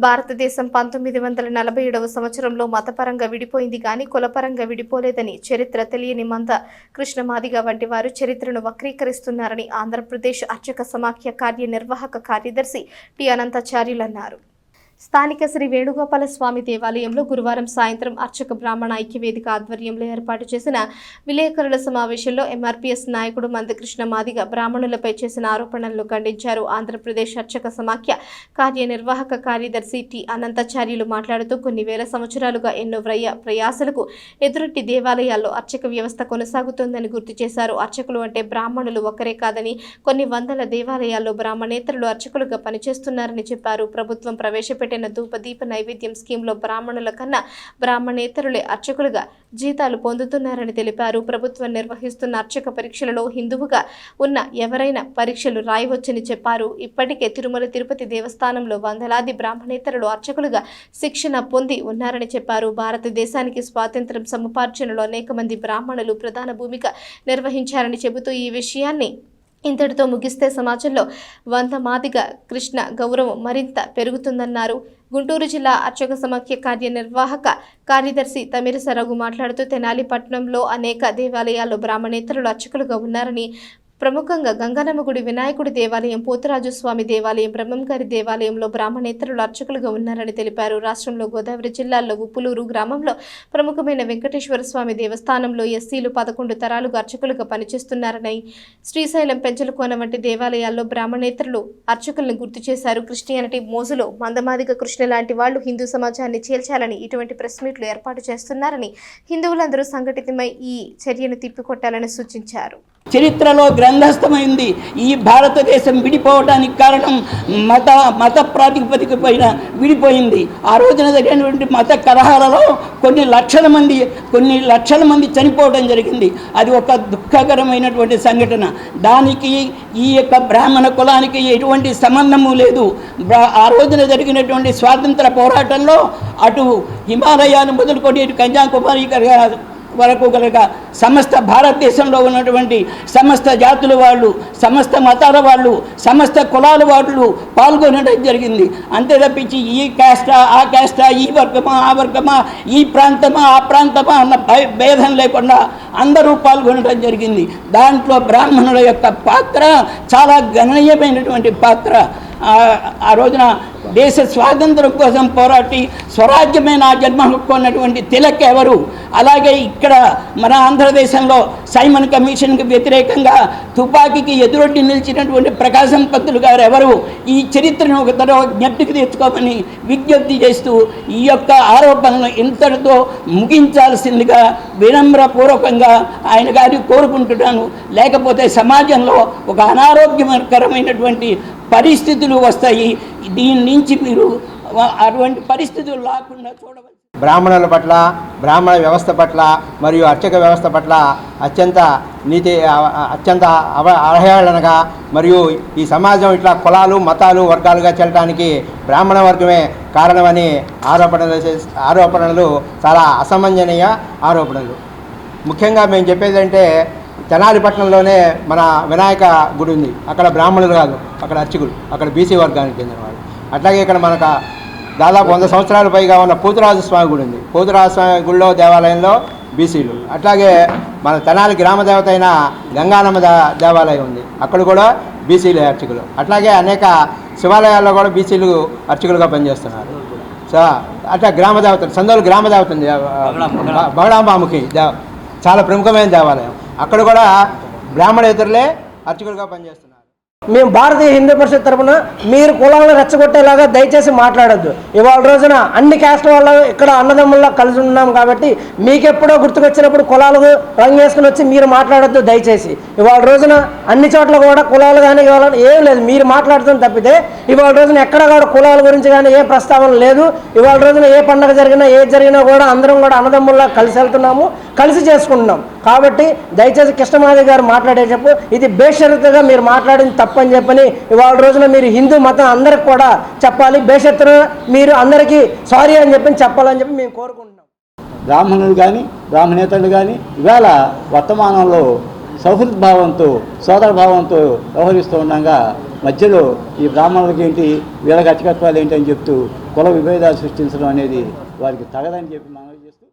భారతదేశం 1947వ సంవత్సరంలో మతపరంగా విడిపోయింది కానీ కులపరంగా విడిపోలేదని చరిత్ర తెలియని మంద కృష్ణమాదిగ వంటి వారు చరిత్రను వక్రీకరిస్తున్నారని ఆంధ్రప్రదేశ్ అర్చక సమాఖ్య కార్యనిర్వాహక కార్యదర్శి టి అనంతాచార్యులు అన్నారు. స్థానిక శ్రీ వేణుగోపాల స్వామి దేవాలయంలో గురువారం సాయంత్రం అర్చక బ్రాహ్మణ ఐక్యవేదిక ఆధ్వర్యంలో ఏర్పాటు చేసిన విలేకరుల సమావేశంలో ఎంఆర్పీఎస్ నాయకుడు మందకృష్ణ మాదిగ బ్రాహ్మణులపై చేసిన ఆరోపణలను ఖండించారు. ఆంధ్రప్రదేశ్ అర్చక సమాఖ్య కార్యనిర్వాహక కార్యదర్శి టి అనంతాచార్యులు మాట్లాడుతూ కొన్ని వేల సంవత్సరాలుగా ఎన్నో ప్రయాసలకు ఎదురొట్టి దేవాలయాల్లో అర్చక వ్యవస్థ కొనసాగుతోందని గుర్తు చేశారు. అర్చకులు అంటే బ్రాహ్మణులు ఒక్కరే కాదని కొన్ని వందల దేవాలయాల్లో బ్రాహ్మణేతరులు అర్చకులుగా పనిచేస్తున్నారని చెప్పారు. ప్రభుత్వం ప్రవేశపెట్టిన ధూపదీప నైవేద్యం స్కీమ్లో బ్రాహ్మణుల కన్నా బ్రాహ్మణేతరులే అర్చకులుగా జీతాలు పొందుతున్నారని తెలిపారు. ప్రభుత్వం నిర్వహిస్తున్న అర్చక పరీక్షలలో హిందువుగా ఉన్న ఎవరైనా పరీక్షలు రాయవచ్చని చెప్పారు. ఇప్పటికే తిరుమల తిరుపతి దేవస్థానంలో వందలాది బ్రాహ్మణేతరులు అర్చకులుగా శిక్షణ పొంది ఉన్నారని చెప్పారు. భారతదేశానికి స్వాతంత్ర్యం సముపార్జనలో అనేక మంది బ్రాహ్మణులు ప్రధాన భూమిక నిర్వహించారని చెబుతూ ఈ విషయాన్ని ఇంతటితో ముగిస్తే సమాజంలో 100 మాదిగ కృష్ణ గౌరవం మరింత పెరుగుతుందన్నారు. గుంటూరు జిల్లా అర్చక సమాఖ్య కార్యనిర్వాహక కార్యదర్శి తమిరస రఘు మాట్లాడుతూ తెనాలి పట్టణంలో అనేక దేవాలయాల్లో బ్రాహ్మణేతరులు అర్చకులుగా ఉన్నారని, ప్రముఖంగా గంగనమ్మ గుడి, వినాయకుడి దేవాలయం, పోతురాజు స్వామి దేవాలయం, బ్రహ్మంగారి దేవాలయంలో బ్రాహ్మణేతరులు అర్చకులుగా ఉన్నారని తెలిపారు. రాష్ట్రంలో గోదావరి జిల్లాలో ఉప్పులూరు గ్రామంలో ప్రముఖమైన వెంకటేశ్వర స్వామి దేవస్థానంలో ఎస్సీలు 11 తరాలుగా అర్చకులుగా పనిచేస్తున్నారని, శ్రీశైలం, పెంచలకోన వంటి దేవాలయాల్లో బ్రాహ్మణేతరులు అర్చకులను గుర్తు చేశారు. క్రిస్టియానిటీ మోజులో మందమాదిగ కృష్ణ లాంటి వాళ్లు హిందూ సమాజాన్ని చీల్చాలని ఇటువంటి ప్రెస్ మీట్లు ఏర్పాటు చేస్తున్నారని, హిందువులందరూ సంఘటితమై ఈ చర్యను తిప్పికొట్టాలని సూచించారు. చరిత్రలో గ్రంథస్థమైంది. ఈ భారతదేశం విడిపోవడానికి కారణం మత ప్రాతిపదిక పైన విడిపోయింది. ఆ రోజున జరిగినటువంటి మత కలహాలలో కొన్ని లక్షల మంది చనిపోవడం జరిగింది. అది ఒక దుఃఖకరమైనటువంటి సంఘటన. దానికి ఈ యొక్క బ్రాహ్మణ కులానికి ఎటువంటి సంబంధము లేదు. ఆ రోజున జరిగినటువంటి స్వాతంత్ర పోరాటంలో అటు హిమాలయాలు మొదలుకొని ఇటు కన్యాకుమారి వరకు కనుక సమస్త భారతదేశంలో ఉన్నటువంటి సమస్త జాతుల వాళ్ళు, సమస్త మతాల వాళ్ళు, సమస్త కులాల వాళ్ళు పాల్గొనడం జరిగింది. అంతే తప్పించి ఈ క్యాస్టా, ఆ క్యాస్టా, ఈ వర్గమా, ఆ వర్గమా, ఈ ప్రాంతమా, ఆ ప్రాంతమా అన్న భేదం లేకుండా అందరూ పాల్గొనడం జరిగింది. దాంట్లో బ్రాహ్మణుల యొక్క పాత్ర చాలా గణనీయమైనటువంటి పాత్ర. ఆ రోజున దేశ స్వాతంత్రం కోసం పోరాటి స్వరాజ్యమే నా జన్మ హక్కు అన్నటువంటి తిలక్ ఎవరు? అలాగే ఇక్కడ మన ఆంధ్రదేశంలో సైమన్ కమిషన్కి వ్యతిరేకంగా తుపాకీకి ఎదురొడ్డి నిలిచినటువంటి ప్రకాశం పంతులు గారు ఎవరు? ఈ చరిత్రను ఒక తర జ్ఞప్తికి తెచ్చుకోమని విజ్ఞప్తి చేస్తూ ఈ యొక్క ఆరోపణలు ఇంతటితో ముగించాల్సిందిగా వినమ్రపూర్వకంగా ఆయన గారికి కోరుకుంటున్నాను. లేకపోతే సమాజంలో ఒక అనారోగ్యకరమైనటువంటి పరిస్థితులు వస్తాయి. దీని నుంచి మీరు అటువంటి పరిస్థితులు రాకుండా చూడవచ్చు. బ్రాహ్మణుల పట్ల, బ్రాహ్మణ వ్యవస్థ పట్ల మరియు అర్చక వ్యవస్థ పట్ల అత్యంత అవహేళనగా మరియు ఈ సమాజం ఇట్లా కులాలు, మతాలు, వర్గాలుగా చెల్లడానికి బ్రాహ్మణ వర్గమే కారణమని ఆరోపణలు చాలా అసమంజనీయ ఆరోపణలు. ముఖ్యంగా మేము చెప్పేదంటే తెనాలి పట్టణంలోనే మన వినాయక గుడి ఉంది. అక్కడ బ్రాహ్మణులు కాదు, అక్కడ అర్చకులు, అక్కడ బీసీ వర్గానికి చెందిన వాళ్ళు. అట్లాగే ఇక్కడ మనకు దాదాపు 100 సంవత్సరాల పైగా ఉన్న పోతురాజు స్వామి గుడి ఉంది. పోతురాజు స్వామి గుడిలో దేవాలయంలో బీసీలు. అట్లాగే మన తెనాలి గ్రామ దేవత అయిన గంగానమ్మ దేవాలయం ఉంది, అక్కడ కూడా బీసీలు అర్చకులు. అట్లాగే అనేక శివాలయాల్లో కూడా బీసీలు అర్చకులుగా పనిచేస్తున్నారు. సో అట్లా గ్రామ దేవత సందోలు గ్రామ దేవత ఉంది, బగడాంబాముఖి చాలా ప్రముఖమైన దేవాలయం. అక్కడ కూడా బ్రాహ్మణేతరులే అర్చకులుగా పనిచేస్తున్నారు. మేము భారతీయ హిందూ పరిషత్ తరఫున మీరు కులాలను రెచ్చగొట్టేలాగా దయచేసి మాట్లాడొద్దు. ఇవాళ రోజున అన్ని క్యాస్ట్ వాళ్ళు ఇక్కడ అన్నదమ్ముల్లో కలిసి ఉన్నాం కాబట్టి మీకెప్పుడో గుర్తుకొచ్చినప్పుడు కులాలు రంగు వేసుకుని వచ్చి మీరు మాట్లాడొద్దు దయచేసి. ఇవాళ రోజున అన్ని చోట్ల కూడా కులాలు కానీ ఇవాళ ఏం లేదు, మీరు మాట్లాడుతుంది తప్పితే ఇవాళ రోజున ఎక్కడ కూడా కులాల గురించి కానీ ఏ ప్రస్తావన లేదు. ఇవాళ రోజున ఏ పండుగ జరిగినా ఏది జరిగినా కూడా అందరం కూడా అన్నదమ్ముల్లో కలిసి వెళ్తున్నాము, కలిసి చేసుకుంటున్నాం. కాబట్టి దయచేసి కృష్ణమాది గారు మాట్లాడేటప్పుడు ఇది బేషరతుగా మీరు మాట్లాడింది తప్పని చెప్పని ఇవాళ రోజున మీరు హిందూ మతం అందరికి కూడా చెప్పాలి. బేషరతుగా మీరు అందరికీ సారీ అని చెప్పాలని చెప్పి మేము కోరుకుంటున్నాం. బ్రాహ్మణులు కానీ బ్రాహ్మణేతరులు కానీ ఇవాళ వర్తమానంలో సౌహృద్భావంతో, సోదరభావంతో వ్యవహరిస్తూ ఉండగా మధ్యలో ఈ బ్రాహ్మణులకి ఏంటి వీళ్ళకి అతికత్వాలు ఏంటి అని చెప్తూ కుల విభేదాలు సృష్టించడం అనేది వారికి తగదని చెప్పి మనం చేస్తూ